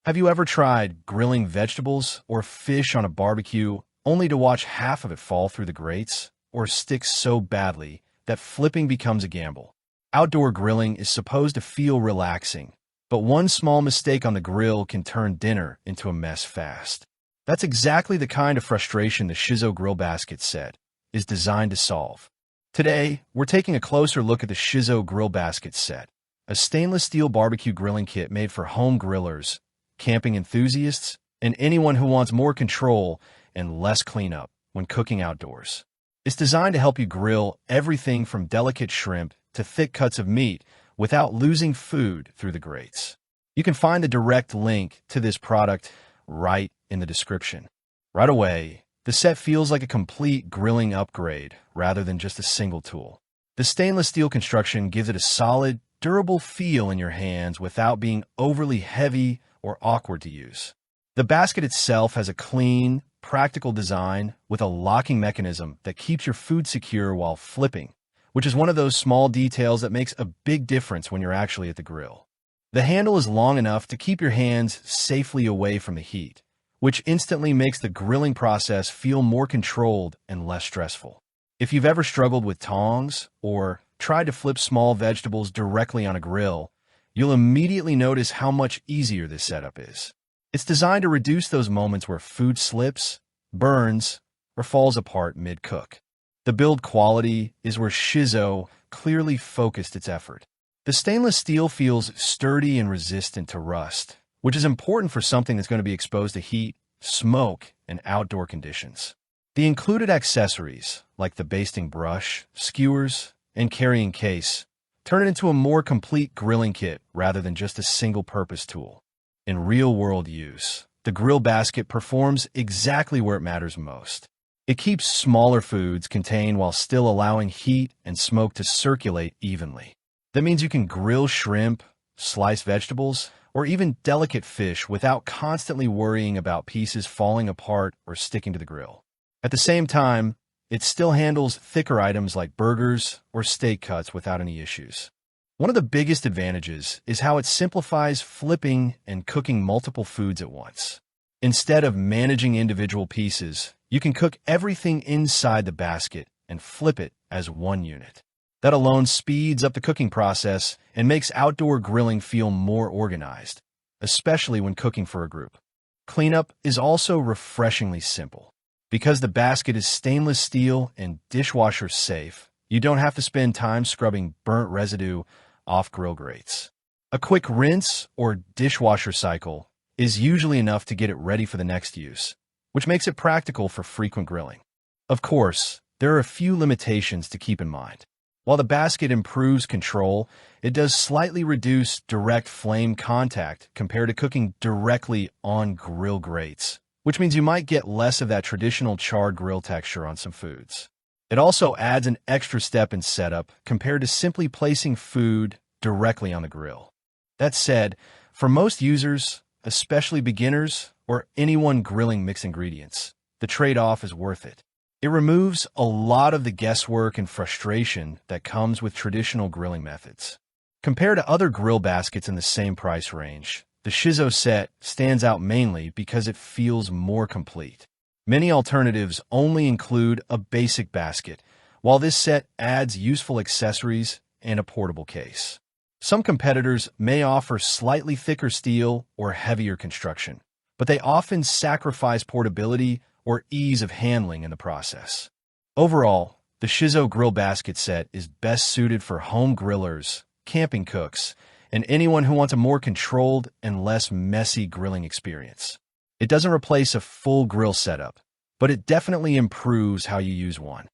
Have you ever tried grilling vegetables or fish on a barbecue only to watch half of it fall through the grates or stick so badly that flipping becomes a gamble? Outdoor grilling is supposed to feel relaxing, but one small mistake on the grill can turn dinner into a mess fast. That's exactly the kind of frustration the Shizzo Grill Basket Set is designed to solve. Today, we're taking a closer look at the Shizzo Grill Basket Set, a stainless steel barbecue grilling kit made for home grillers, camping enthusiasts, and anyone who wants more control and less cleanup when cooking outdoors. It's designed to help you grill everything from delicate shrimp to thick cuts of meat without losing food through the grates. You can find the direct link to this product right in the description. Right away, the set feels like a complete grilling upgrade rather than just a single tool. The stainless steel construction gives it a solid, durable feel in your hands without being overly heavy or awkward to use. The basket itself has a clean, practical design with a locking mechanism that keeps your food secure while flipping, which is one of those small details that makes a big difference when you're actually at the grill. The handle is long enough to keep your hands safely away from the heat, which instantly makes the grilling process feel more controlled and less stressful. If you've ever struggled with tongs or tried to flip small vegetables directly on a grill, you'll immediately notice how much easier this setup is. It's designed to reduce those moments where food slips, burns, or falls apart mid-cook. The build quality is where Shizzo clearly focused its effort. The stainless steel feels sturdy and resistant to rust, which is important for something that's going to be exposed to heat, smoke, and outdoor conditions. The included accessories, like the basting brush, skewers, and carrying case, turn it into a more complete grilling kit rather than just a single-purpose tool. In real-world use, the grill basket performs exactly where it matters most. It keeps smaller foods contained while still allowing heat and smoke to circulate evenly. That means you can grill shrimp, slice vegetables, or even delicate fish without constantly worrying about pieces falling apart or sticking to the grill. At the same time, it still handles thicker items like burgers or steak cuts without any issues. One of the biggest advantages is how it simplifies flipping and cooking multiple foods at once. Instead of managing individual pieces, you can cook everything inside the basket and flip it as one unit. That alone speeds up the cooking process and makes outdoor grilling feel more organized, especially when cooking for a group. Cleanup is also refreshingly simple. Because the basket is stainless steel and dishwasher safe, you don't have to spend time scrubbing burnt residue off grill grates. A quick rinse or dishwasher cycle is usually enough to get it ready for the next use, which makes it practical for frequent grilling. Of course, there are a few limitations to keep in mind. While the basket improves control, it does slightly reduce direct flame contact compared to cooking directly on grill grates, which means you might get less of that traditional charred grill texture on some foods. It also adds an extra step in setup compared to simply placing food directly on the grill. That said, for most users, especially beginners or anyone grilling mixed ingredients, the trade-off is worth it. It removes a lot of the guesswork and frustration that comes with traditional grilling methods. Compared to other grill baskets in the same price range, the Shizzo set stands out mainly because it feels more complete. Many alternatives only include a basic basket, while this set adds useful accessories and a portable case. Some competitors may offer slightly thicker steel or heavier construction, but they often sacrifice portability or ease of handling in the process. Overall, the Shizzo Grill Basket Set is best suited for home grillers, camping cooks, and anyone who wants a more controlled and less messy grilling experience. It doesn't replace a full grill setup, but it definitely improves how you use one.